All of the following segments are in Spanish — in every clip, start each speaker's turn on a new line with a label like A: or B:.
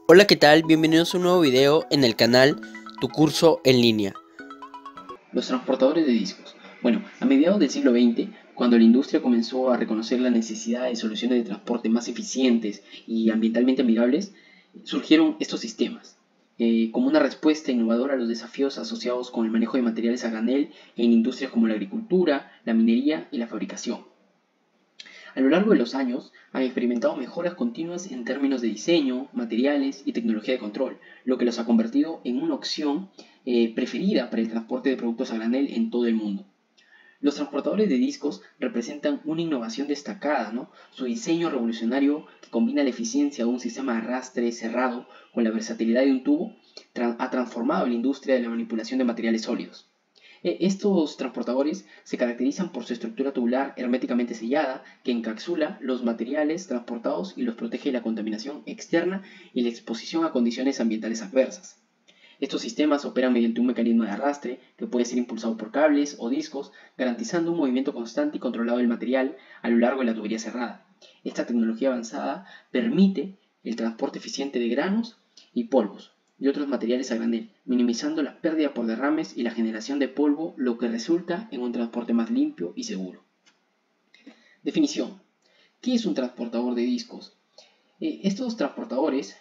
A: Hola, ¿qué tal? Bienvenidos a un nuevo video en el canal Tu Curso en Línea.
B: Los transportadores de discos. Bueno, a mediados del siglo XX, cuando la industria comenzó a reconocer la necesidad de soluciones de transporte más eficientes y ambientalmente amigables, surgieron estos sistemas, como una respuesta innovadora a los desafíos asociados con el manejo de materiales a granel en industrias como la agricultura, la minería y la fabricación. A lo largo de los años han experimentado mejoras continuas en términos de diseño, materiales y tecnología de control, lo que los ha convertido en una opción preferida para el transporte de productos a granel en todo el mundo. Los transportadores de discos representan una innovación destacada, ¿no? Su diseño revolucionario que combina la eficiencia de un sistema de arrastre cerrado con la versatilidad de un tubo ha transformado la industria de la manipulación de materiales sólidos. Estos transportadores se caracterizan por su estructura tubular herméticamente sellada que encapsula los materiales transportados y los protege de la contaminación externa y la exposición a condiciones ambientales adversas. Estos sistemas operan mediante un mecanismo de arrastre que puede ser impulsado por cables o discos, garantizando un movimiento constante y controlado del material a lo largo de la tubería cerrada. Esta tecnología avanzada permite el transporte eficiente de granos y polvos y otros materiales a granel, minimizando la pérdida por derrames y la generación de polvo, lo que resulta en un transporte más limpio y seguro. Definición. ¿Qué es un transportador de discos? Estos transportadores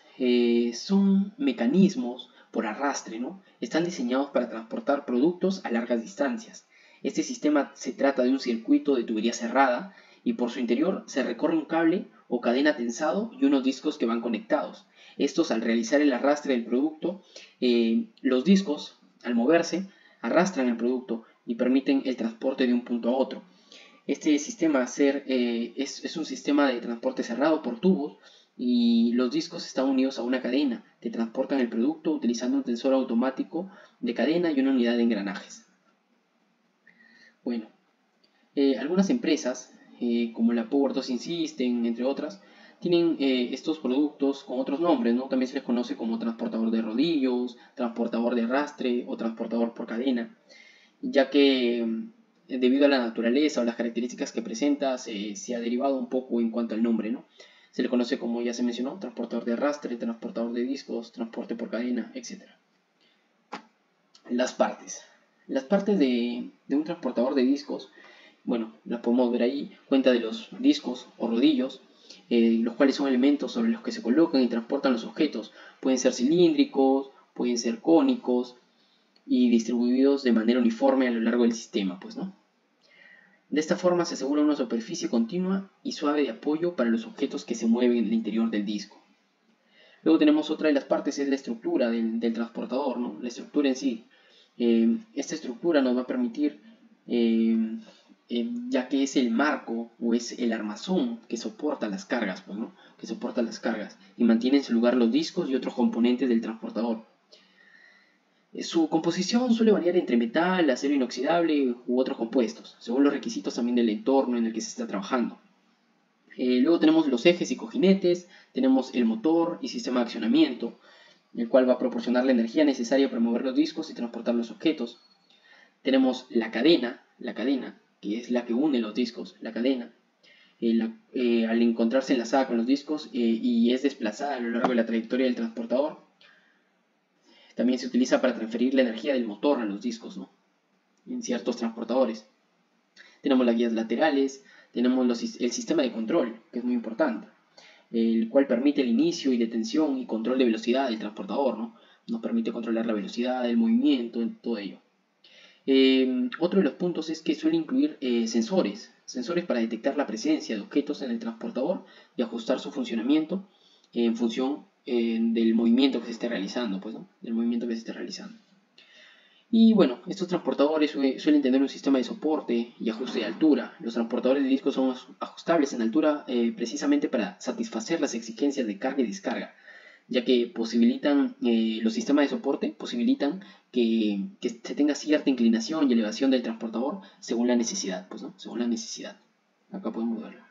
B: son mecanismos por arrastre, ¿no? Están diseñados para transportar productos a largas distancias. Este sistema se trata de un circuito de tubería cerrada y por su interior se recorre un cable o cadena tensado y unos discos que van conectados. Estos, al realizar el arrastre del producto, los discos, al moverse, arrastran el producto y permiten el transporte de un punto a otro. Este sistema es un sistema de transporte cerrado por tubos y los discos están unidos a una cadena que transportan el producto utilizando un tensor automático de cadena y una unidad de engranajes. Bueno, algunas empresas como la Power Dosing System, entre otras, tienen estos productos con otros nombres, ¿no? También se les conoce como transportador de rodillos, transportador de arrastre o transportador por cadena, ya que debido a la naturaleza o las características que presenta se ha derivado un poco en cuanto al nombre, ¿no? Se le conoce, como ya se mencionó, transportador de arrastre, transportador de discos, transporte por cadena, etc. Las partes. Las partes de un transportador de discos, bueno, las podemos ver ahí, cuenta de los discos o rodillos, los cuales son elementos sobre los que se colocan y transportan los objetos. Pueden ser cilíndricos, pueden ser cónicos, y distribuidos de manera uniforme a lo largo del sistema, pues, ¿no? De esta forma se asegura una superficie continua y suave de apoyo para los objetos que se mueven en el interior del disco. Luego tenemos otra de las partes, es la estructura del transportador, ¿no? La estructura en sí. Esta estructura nos va a permitir, ya que es el marco o es el armazón que soporta las cargas, pues, ¿no? Que soporta las cargas y mantiene en su lugar los discos y otros componentes del transportador. Su composición suele variar entre metal, acero inoxidable u otros compuestos, según los requisitos también del entorno en el que se está trabajando. Luego tenemos los ejes y cojinetes, tenemos el motor y sistema de accionamiento, el cual va a proporcionar la energía necesaria para mover los discos y transportar los objetos. Tenemos la cadena, que es la que une los discos, la cadena, al encontrarse enlazada con los discos y es desplazada a lo largo de la trayectoria del transportador. También se utiliza para transferir la energía del motor a los discos, ¿no? En ciertos transportadores. Tenemos las guías laterales, tenemos el sistema de control, que es muy importante, el cual permite el inicio y detención y control de velocidad del transportador, ¿no? Nos permite controlar la velocidad, el movimiento, todo ello. Otro de los puntos es que suele incluir sensores para detectar la presencia de objetos en el transportador y ajustar su funcionamiento en función del movimiento que se esté realizando, pues, ¿no? Del movimiento que se esté realizando. Y bueno, estos transportadores suelen tener un sistema de soporte y ajuste de altura. Los transportadores de discos son ajustables en altura precisamente para satisfacer las exigencias de carga y descarga, ya que los sistemas de soporte posibilitan que se tenga cierta inclinación y elevación del transportador según la necesidad, pues, ¿no? Según la necesidad. Acá podemos verlo.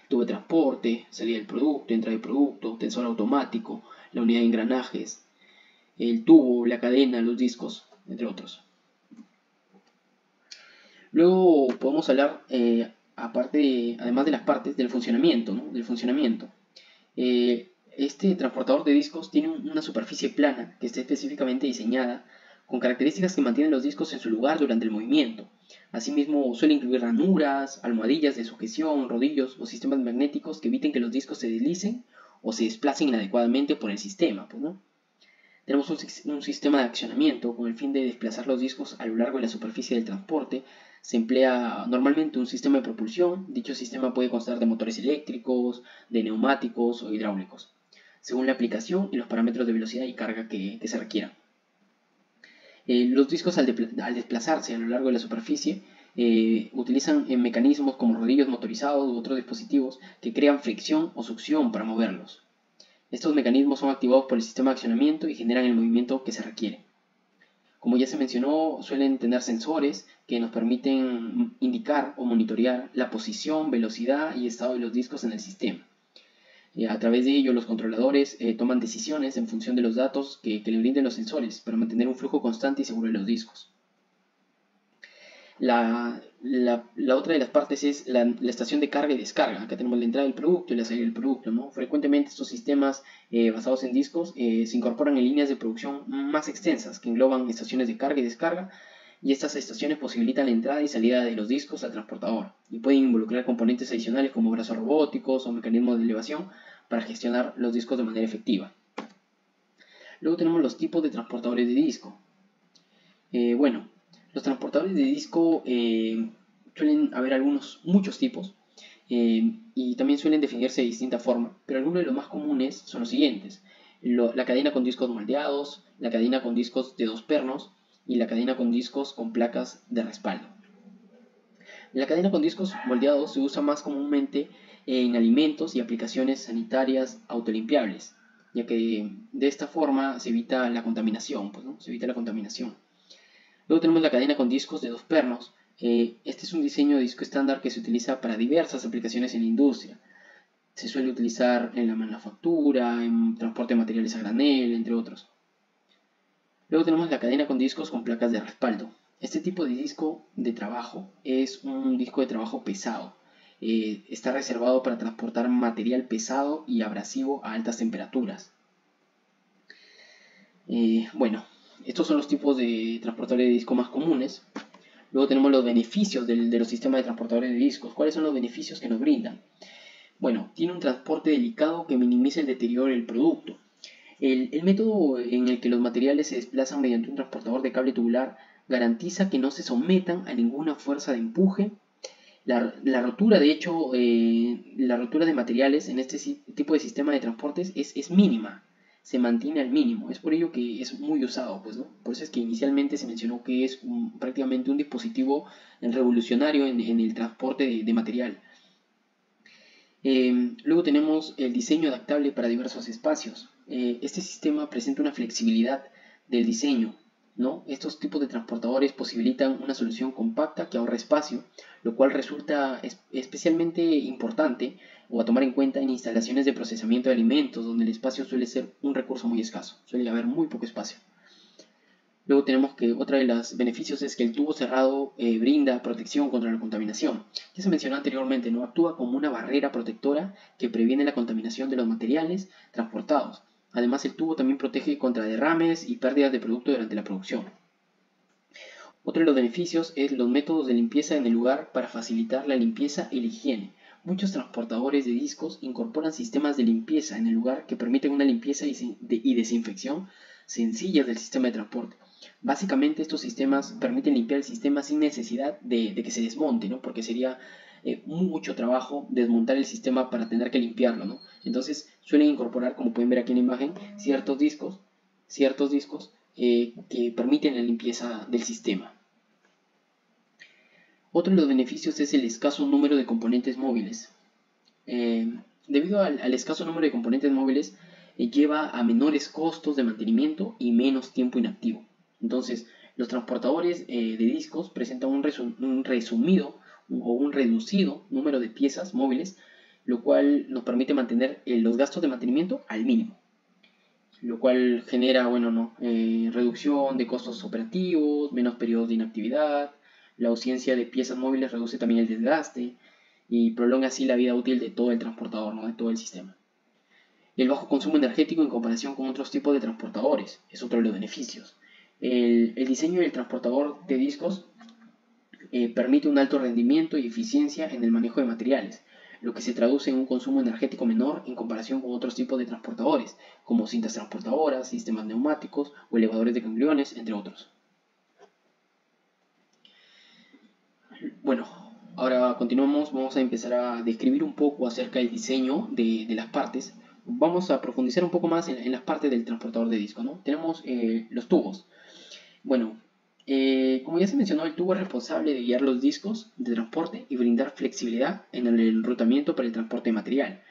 B: Tubo de transporte, salida del producto, entrada del producto, tensor automático, la unidad de engranajes, el tubo, la cadena, los discos, entre otros. Luego podemos hablar, además de las partes, del funcionamiento, ¿no? Del funcionamiento. Este transportador de discos tiene una superficie plana que está específicamente diseñada con características que mantienen los discos en su lugar durante el movimiento. Asimismo, suele incluir ranuras, almohadillas de sujeción, rodillos o sistemas magnéticos que eviten que los discos se deslicen o se desplacen inadecuadamente por el sistema, pues, ¿no? Tenemos un sistema de accionamiento con el fin de desplazar los discos a lo largo de la superficie del transporte. Se emplea normalmente un sistema de propulsión. Dicho sistema puede constar de motores eléctricos, de neumáticos o hidráulicos, según la aplicación y los parámetros de velocidad y carga que se requieran. Los discos al desplazarse a lo largo de la superficie utilizan mecanismos como rodillos motorizados u otros dispositivos que crean fricción o succión para moverlos. Estos mecanismos son activados por el sistema de accionamiento y generan el movimiento que se requiere. Como ya se mencionó, suelen tener sensores que nos permiten indicar o monitorear la posición, velocidad y estado de los discos en el sistema. A través de ello, los controladores toman decisiones en función de los datos que le brinden los sensores para mantener un flujo constante y seguro de los discos. La otra de las partes es la estación de carga y descarga. Acá tenemos la entrada del producto y la salida del producto, ¿no? Frecuentemente estos sistemas basados en discos se incorporan en líneas de producción más extensas que engloban estaciones de carga y descarga, y estas estaciones posibilitan la entrada y salida de los discos al transportador y pueden involucrar componentes adicionales como brazos robóticos o mecanismos de elevación para gestionar los discos de manera efectiva. Luego tenemos los tipos de transportadores de disco. Los transportadores de disco suelen haber muchos tipos, y también suelen definirse de distinta forma, pero algunos de los más comunes son los siguientes: la cadena con discos moldeados, la cadena con discos de 2 pernos y la cadena con discos con placas de respaldo. La cadena con discos moldeados se usa más comúnmente en alimentos y aplicaciones sanitarias autolimpiables, ya que de esta forma se evita la contaminación, pues, ¿no? Se evita la contaminación. Luego tenemos la cadena con discos de 2 pernos. Este es un diseño de disco estándar que se utiliza para diversas aplicaciones en la industria. Se suele utilizar en la manufactura, en transporte de materiales a granel, entre otros. Luego tenemos la cadena con discos con placas de respaldo. Este tipo de disco de trabajo es un disco de trabajo pesado. Está reservado para transportar material pesado y abrasivo a altas temperaturas. Estos son los tipos de transportadores de disco más comunes. Luego tenemos los beneficios de los sistemas de transportadores de discos. ¿Cuáles son los beneficios que nos brindan? Bueno, tiene un transporte delicado que minimiza el deterioro del producto. El método en el que los materiales se desplazan mediante un transportador de cable tubular garantiza que no se sometan a ninguna fuerza de empuje. La rotura, de hecho, la rotura de materiales en este tipo de sistema de transportes es mínima. Se mantiene al mínimo. Es por ello que es muy usado, pues, ¿no? Por eso es que inicialmente se mencionó que es prácticamente un dispositivo revolucionario en el transporte de material. Luego tenemos el diseño adaptable para diversos espacios. Este sistema presenta una flexibilidad del diseño, ¿no? Estos tipos de transportadores posibilitan una solución compacta que ahorra espacio, lo cual resulta especialmente importante o a tomar en cuenta en instalaciones de procesamiento de alimentos, donde el espacio suele ser un recurso muy escaso, suele haber muy poco espacio. Luego tenemos que otro de los beneficios es que el tubo cerrado brinda protección contra la contaminación. Ya se mencionó anteriormente, ¿no? Actúa como una barrera protectora que previene la contaminación de los materiales transportados. Además, el tubo también protege contra derrames y pérdidas de producto durante la producción. Otro de los beneficios es los métodos de limpieza en el lugar para facilitar la limpieza y la higiene. Muchos transportadores de discos incorporan sistemas de limpieza en el lugar que permiten una limpieza y desinfección sencillas del sistema de transporte. Básicamente estos sistemas permiten limpiar el sistema sin necesidad de que se desmonte, ¿no? Porque sería mucho trabajo desmontar el sistema para tener que limpiarlo, ¿no? Entonces suelen incorporar, como pueden ver aquí en la imagen, ciertos discos que permiten la limpieza del sistema. Otro de los beneficios es el escaso número de componentes móviles. Debido al escaso número de componentes móviles, lleva a menores costos de mantenimiento y menos tiempo inactivo. Entonces, los transportadores de discos presentan un resumido o un reducido número de piezas móviles, lo cual nos permite mantener los gastos de mantenimiento al mínimo, lo cual genera reducción de costos operativos, menos periodos de inactividad. La ausencia de piezas móviles reduce también el desgaste y prolonga así la vida útil de todo el transportador, ¿no? De todo el sistema. El bajo consumo energético en comparación con otros tipos de transportadores es otro de los beneficios. El diseño del transportador de discos permite un alto rendimiento y eficiencia en el manejo de materiales, lo que se traduce en un consumo energético menor en comparación con otros tipos de transportadores, como cintas transportadoras, sistemas neumáticos o elevadores de gangliones, entre otros. Bueno, ahora continuamos, vamos a empezar a describir un poco acerca del diseño de las partes. Vamos a profundizar un poco más en las partes del transportador de disco, ¿no? Tenemos los tubos. Bueno, como ya se mencionó, el tubo es responsable de guiar los discos de transporte y brindar flexibilidad en el enrutamiento para el transporte de material.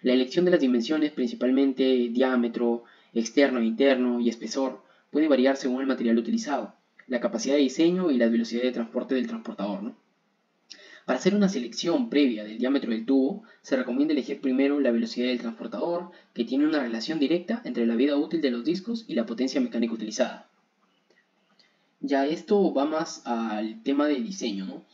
B: La elección de las dimensiones, principalmente diámetro, externo e interno y espesor, puede variar según el material utilizado, la capacidad de diseño y la velocidad de transporte del transportador, ¿no? Para hacer una selección previa del diámetro del tubo, se recomienda elegir primero la velocidad del transportador, que tiene una relación directa entre la vida útil de los discos y la potencia mecánica utilizada. Ya esto va más al tema de diseño, ¿no?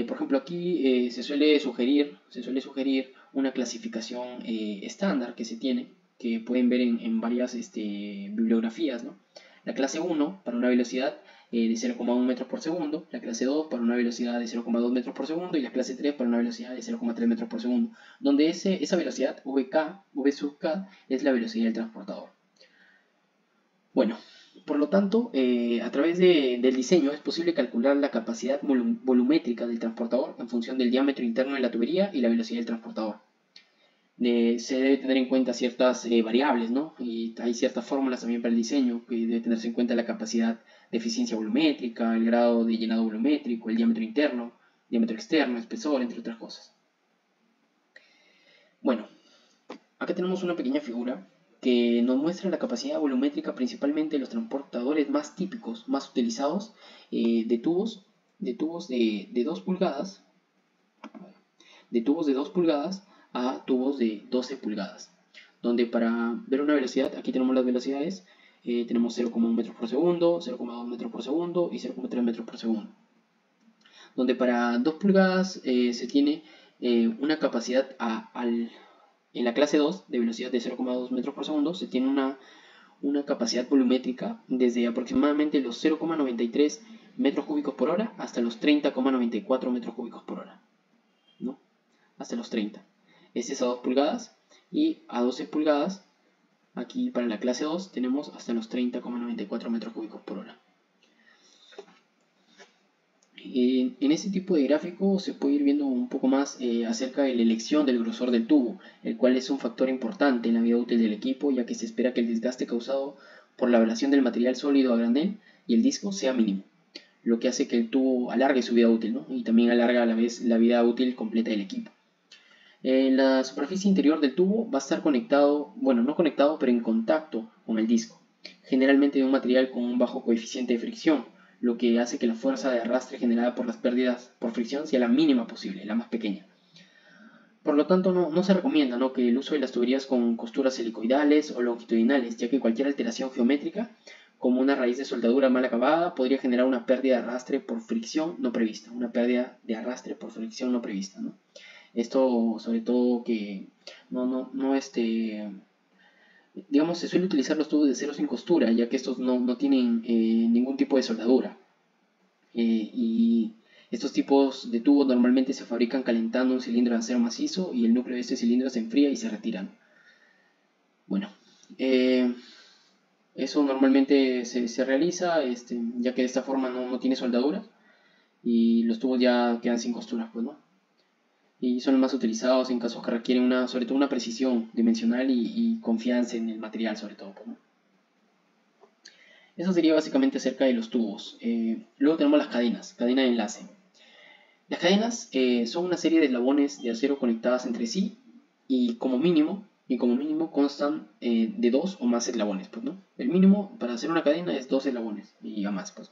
B: Por ejemplo, aquí se suele sugerir una clasificación estándar que se tiene, que pueden ver en varias bibliografías, ¿no? La clase 1 para una velocidad de 0,1 metros por segundo, la clase 2 para una velocidad de 0,2 metros por segundo y la clase 3 para una velocidad de 0,3 metros por segundo, donde esa velocidad V sub K es la velocidad del transportador. Bueno, por lo tanto, a través del diseño es posible calcular la capacidad volumétrica del transportador en función del diámetro interno de la tubería y la velocidad del transportador. Se debe tener en cuenta ciertas variables, ¿no? Y hay ciertas fórmulas también para el diseño, que debe tenerse en cuenta la capacidad de eficiencia volumétrica, el grado de llenado volumétrico, el diámetro interno, diámetro externo, espesor, entre otras cosas. Bueno, acá tenemos una pequeña figura que nos muestra la capacidad volumétrica principalmente de los transportadores más típicos, más utilizados, de tubos de 2 pulgadas, a tubos de 12 pulgadas, donde para ver una velocidad, aquí tenemos las velocidades, tenemos 0,1 metros por segundo, 0,2 metros por segundo y 0,3 metros por segundo, donde para 2 pulgadas se tiene una capacidad en la clase 2 de velocidad de 0,2 metros por segundo se tiene una capacidad volumétrica desde aproximadamente los 0,93 metros cúbicos por hora hasta los 30,94 metros cúbicos por hora, ¿no? Hasta los 30. Este es a 2 pulgadas y a 12 pulgadas, aquí para la clase 2 tenemos hasta los 30,94 metros cúbicos por hora. En este tipo de gráfico se puede ir viendo un poco más acerca de la elección del grosor del tubo, el cual es un factor importante en la vida útil del equipo, ya que se espera que el desgaste causado por la ablación del material sólido a granel y el disco sea mínimo, lo que hace que el tubo alargue su vida útil, ¿no? Y también alarga a la vez la vida útil completa del equipo. La superficie interior del tubo va a estar conectado, bueno, no conectado, pero en contacto con el disco, generalmente de un material con un bajo coeficiente de fricción, lo que hace que la fuerza de arrastre generada por las pérdidas por fricción sea la mínima posible, la más pequeña. Por lo tanto, no se recomienda, ¿no?, que el uso de las tuberías con costuras helicoidales o longitudinales, ya que cualquier alteración geométrica, como una raíz de soldadura mal acabada, podría generar una pérdida de arrastre por fricción no prevista, ¿no? Esto sobre todo que digamos, se suele utilizar los tubos de acero sin costura, ya que estos no tienen ningún tipo de soldadura. Y estos tipos de tubos normalmente se fabrican calentando un cilindro de acero macizo y el núcleo de este cilindro se enfría y se retiran. Bueno, eso normalmente se realiza ya que de esta forma no tiene soldadura y los tubos ya quedan sin costuras, pues, ¿no? Y son los más utilizados en casos que requieren sobre todo una precisión dimensional y confianza en el material, sobre todo, ¿no? Eso sería básicamente acerca de los tubos. Luego tenemos las cadenas, cadena de enlace. Las cadenas son una serie de eslabones de acero conectadas entre sí y como mínimo constan de 2 o más eslabones, pues, ¿no? El mínimo para hacer una cadena es 2 eslabones y a más, pues.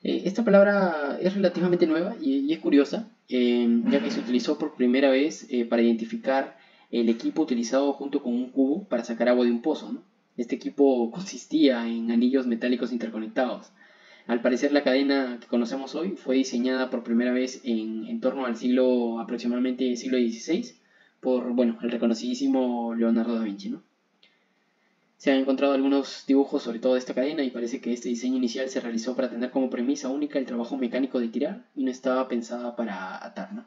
B: Esta palabra es relativamente nueva y es curiosa, ya que se utilizó por primera vez para identificar el equipo utilizado junto con un cubo para sacar agua de un pozo, ¿no? Este equipo consistía en anillos metálicos interconectados. Al parecer la cadena que conocemos hoy fue diseñada por primera vez en torno al aproximadamente siglo XVI, por, bueno, el reconocidísimo Leonardo da Vinci, ¿no? Se han encontrado algunos dibujos sobre todo de esta cadena y parece que este diseño inicial se realizó para tener como premisa única el trabajo mecánico de tirar y no estaba pensada para atar, ¿no?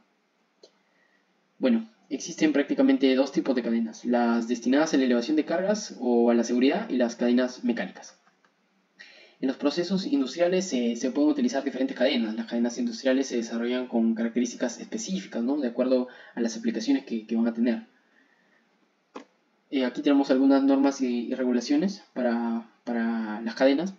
B: Bueno, existen prácticamente dos tipos de cadenas, las destinadas a la elevación de cargas o a la seguridad y las cadenas mecánicas. En los procesos industriales se pueden utilizar diferentes cadenas. Las cadenas industriales se desarrollan con características específicas, ¿no? De acuerdo a las aplicaciones que van a tener. Aquí tenemos algunas normas y regulaciones para las cadenas.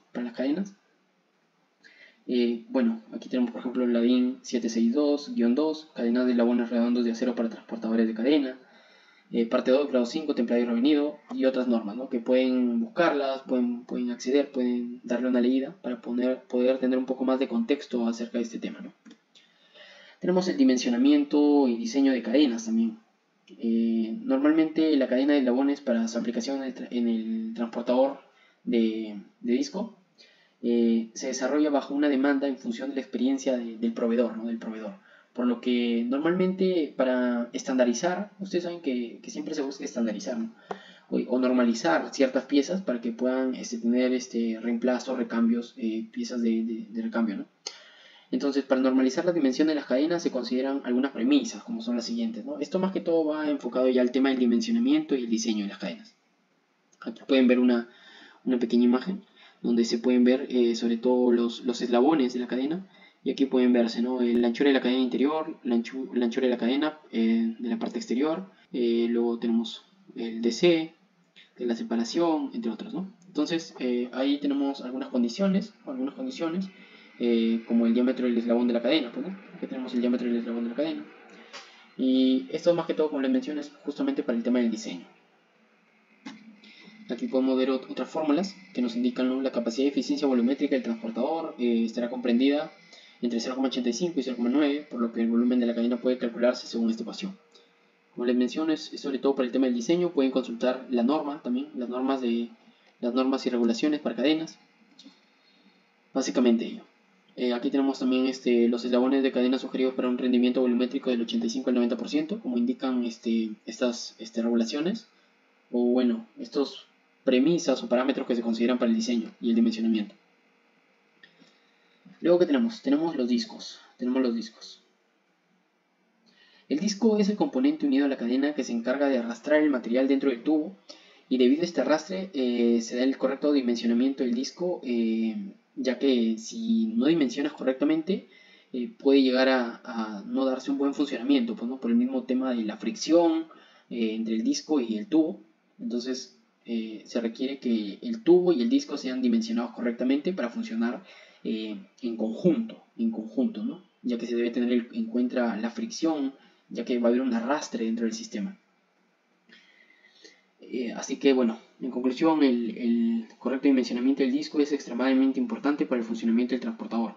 B: Bueno, aquí tenemos por ejemplo la DIN 762-2, cadenas de eslabones redondos de acero para transportadores de cadena, parte 2, grado 5, templado y revenido, y otras normas, ¿no? Que pueden buscarlas, pueden acceder, pueden darle una leída para poder tener un poco más de contexto acerca de este tema, ¿no? Tenemos el dimensionamiento y diseño de cadenas también. Normalmente la cadena de eslabones para su aplicación en el transportador de disco se desarrolla bajo una demanda en función de la experiencia del proveedor, ¿no? Del proveedor. Por lo que normalmente para estandarizar, ustedes saben que siempre se busca estandarizar, ¿no? o normalizar ciertas piezas para que puedan tener reemplazos, recambios, piezas de recambio, ¿no? Entonces, para normalizar la dimensión de las cadenas se consideran algunas premisas, como son las siguientes, ¿no? Esto más que todo va enfocado ya al tema del dimensionamiento y el diseño de las cadenas. Aquí pueden ver una pequeña imagen donde se pueden ver sobre todo los eslabones de la cadena, y aquí pueden verse, ¿no? La anchura de la cadena interior, la anchura de la cadena de la parte exterior, luego tenemos el DC, de la separación, entre otros, ¿no? Entonces ahí tenemos algunas condiciones como el diámetro del eslabón de la cadena, pues, ¿no? Aquí tenemos el diámetro del eslabón de la cadena, y esto más que todo, como les mencioné, es justamente para el tema del diseño. Aquí podemos ver otras fórmulas que nos indican, ¿no? La capacidad de eficiencia volumétrica del transportador estará comprendida entre 0,85 y 0,9, por lo que el volumen de la cadena puede calcularse según esta ecuación. Como les menciono, es sobre todo para el tema del diseño. Pueden consultar la norma también, las normas y regulaciones para cadenas. Básicamente ello. Aquí tenemos también los eslabones de cadena sugeridos para un rendimiento volumétrico del 85 al 90%, como indican estas regulaciones, o bueno, estos premisas o parámetros que se consideran para el diseño y el dimensionamiento. Luego, ¿qué tenemos? Tenemos los discos. El disco es el componente unido a la cadena que se encarga de arrastrar el material dentro del tubo, y debido a este arrastre se da el correcto dimensionamiento del disco, ya que si no dimensionas correctamente puede llegar a no darse un buen funcionamiento, pues, ¿no? Por el mismo tema de la fricción entre el disco y el tubo. Entonces se requiere que el tubo y el disco sean dimensionados correctamente para funcionar en conjunto, ¿no? Ya que se debe tener en cuenta la fricción, ya que va a haber un arrastre dentro del sistema. Así que bueno, en conclusión, el correcto dimensionamiento del disco es extremadamente importante para el funcionamiento del transportador.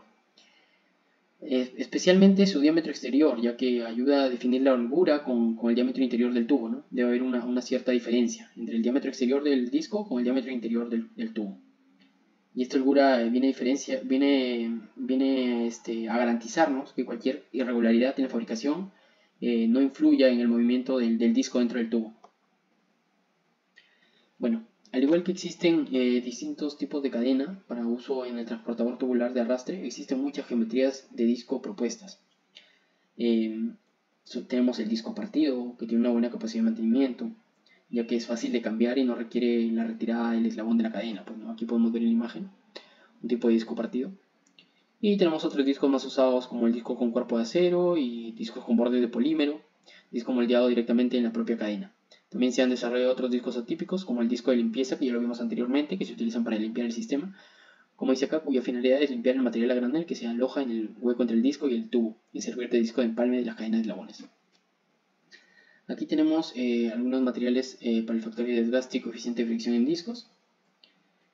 B: Especialmente su diámetro exterior, ya que ayuda a definir la holgura con el diámetro interior del tubo, ¿no? Debe haber una cierta diferencia entre el diámetro exterior del disco con el diámetro interior del tubo. Y esta holgura viene a garantizarnos que cualquier irregularidad en la fabricación no influya en el movimiento del disco dentro del tubo. Bueno, al igual que existen distintos tipos de cadena para uso en el transportador tubular de arrastre, existen muchas geometrías de disco propuestas. Tenemos el disco partido, que tiene una buena capacidad de mantenimiento, ya que es fácil de cambiar y no requiere la retirada del eslabón de la cadena. Pues, ¿no? Aquí podemos ver en la imagen un tipo de disco partido. Y tenemos otros discos más usados, como el disco con cuerpo de acero y discos con bordes de polímero, disco moldeado directamente en la propia cadena. También se han desarrollado otros discos atípicos, como el disco de limpieza, que ya lo vimos anteriormente, que se utilizan para limpiar el sistema, como dice acá, cuya finalidad es limpiar el material a granel que se aloja en el hueco entre el disco y el tubo, y servir de disco de empalme de las cadenas de eslabones. Aquí tenemos algunos materiales para el factor de desgaste y coeficiente de fricción en discos.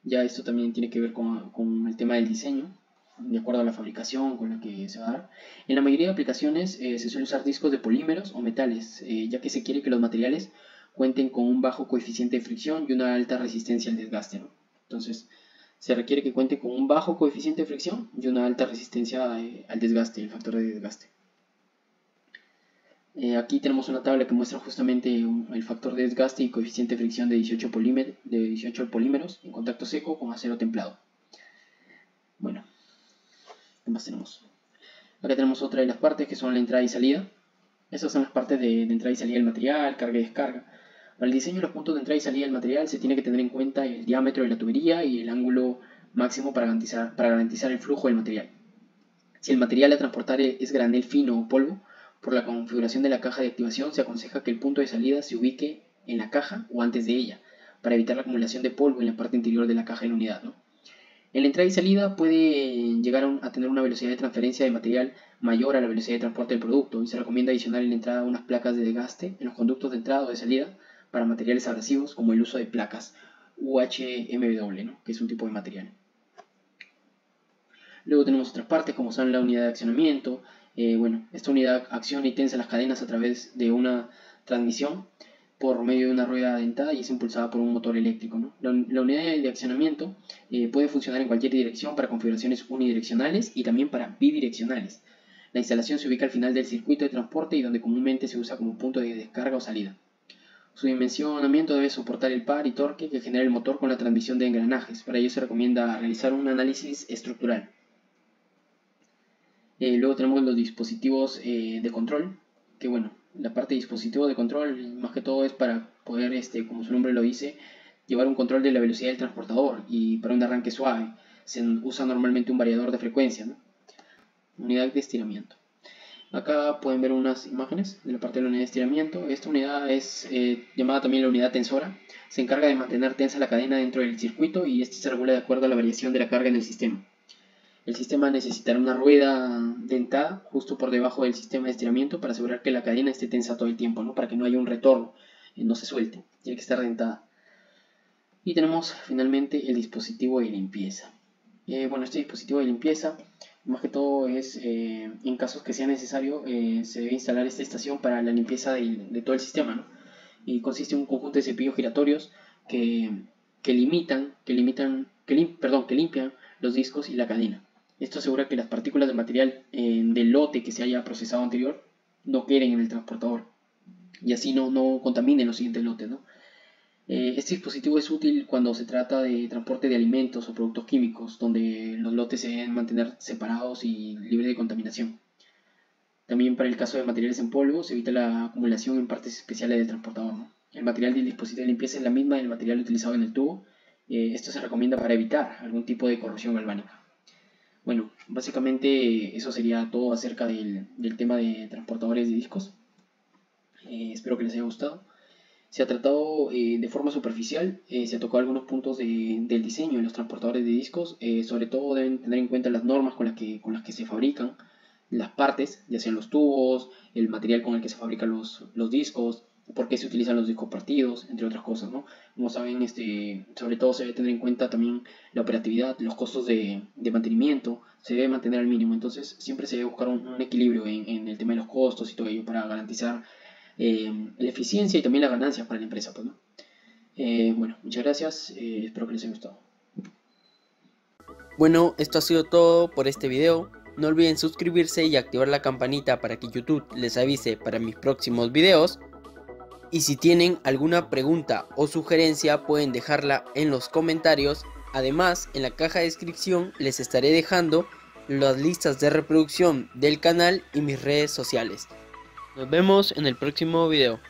B: Ya esto también tiene que ver con el tema del diseño, de acuerdo a la fabricación con la que se va a dar. En la mayoría de aplicaciones se suele usar discos de polímeros o metales, ya que se quiere que los materiales cuenten con un bajo coeficiente de fricción y una alta resistencia al desgaste, ¿no? Entonces, se requiere que cuente con un bajo coeficiente de fricción y una alta resistencia al desgaste, el factor de desgaste. Aquí tenemos una tabla que muestra justamente el factor de desgaste y coeficiente de fricción de 18 polímeros en contacto seco con acero templado. Bueno, ¿qué más tenemos? Acá tenemos otra de las partes que son la entrada y salida. Estas son las partes de entrada y salida del material, carga y descarga. Para el diseño de los puntos de entrada y salida del material se tiene que tener en cuenta el diámetro de la tubería y el ángulo máximo para garantizar el flujo del material. Si el material a transportar es granel fino o polvo, por la configuración de la caja de activación se aconseja que el punto de salida se ubique en la caja o antes de ella, para evitar la acumulación de polvo en la parte interior de la caja de la unidad, ¿no? En la entrada y salida puede llegar a tener una velocidad de transferencia de material mayor a la velocidad de transporte del producto y se recomienda adicionar en la entrada unas placas de desgaste en los conductos de entrada o de salida para materiales abrasivos, como el uso de placas UHMW, ¿no? Que es un tipo de material. Luego tenemos otras partes como son la unidad de accionamiento. Esta unidad acciona y tensa las cadenas a través de una transmisión por medio de una rueda dentada y es impulsada por un motor eléctrico, ¿no? La unidad de accionamiento puede funcionar en cualquier dirección para configuraciones unidireccionales y también para bidireccionales. La instalación se ubica al final del circuito de transporte y donde comúnmente se usa como punto de descarga o salida. Su dimensionamiento debe soportar el par y torque que genera el motor con la transmisión de engranajes. Para ello se recomienda realizar un análisis estructural. Luego tenemos los dispositivos de control, que bueno, la parte de dispositivo de control más que todo es para poder, como su nombre lo dice, llevar un control de la velocidad del transportador y para un arranque suave. Se usa normalmente un variador de frecuencia, ¿no? Unidad de estiramiento. Acá pueden ver unas imágenes de la parte de la unidad de estiramiento. Esta unidad es llamada también la unidad tensora. Se encarga de mantener tensa la cadena dentro del circuito y este se regula de acuerdo a la variación de la carga en el sistema. El sistema necesitará una rueda dentada justo por debajo del sistema de estiramiento para asegurar que la cadena esté tensa todo el tiempo, ¿no? Para que no haya un retorno, no se suelte, tiene que estar dentada. Y tenemos finalmente el dispositivo de limpieza. Este dispositivo de limpieza, más que todo es en casos que sea necesario, se debe instalar esta estación para la limpieza de todo el sistema, ¿no? Y consiste en un conjunto de cepillos giratorios que limpian los discos y la cadena. Esto asegura que las partículas de material del lote que se haya procesado anterior no queden en el transportador y así no contaminen los siguientes lotes, ¿no? Este dispositivo es útil cuando se trata de transporte de alimentos o productos químicos, donde los lotes se deben mantener separados y libres de contaminación. También para el caso de materiales en polvo se evita la acumulación en partes especiales del transportador, ¿no? El material del dispositivo de limpieza es la misma del material utilizado en el tubo. Esto se recomienda para evitar algún tipo de corrosión galvánica. Bueno, básicamente eso sería todo acerca del tema de transportadores de discos. Espero que les haya gustado. Se ha tratado de forma superficial, se ha tocado algunos puntos del diseño de los transportadores de discos. Sobre todo deben tener en cuenta las normas con las que se fabrican las partes, ya sean los tubos, el material con el que se fabrican los discos, por qué se utilizan los discos partidos, entre otras cosas, ¿no? Como saben, sobre todo se debe tener en cuenta también la operatividad, los costos de mantenimiento, se debe mantener al mínimo. Entonces siempre se debe buscar un equilibrio en el tema de los costos y todo ello para garantizar la eficiencia y también las ganancias para la empresa, pues, ¿no? Muchas gracias, espero que les haya gustado.
A: Bueno, esto ha sido todo por este video. No olviden suscribirse y activar la campanita para que YouTube les avise para mis próximos videos. Y si tienen alguna pregunta o sugerencia pueden dejarla en los comentarios. Además, en la caja de descripción les estaré dejando las listas de reproducción del canal y mis redes sociales. Nos vemos en el próximo video.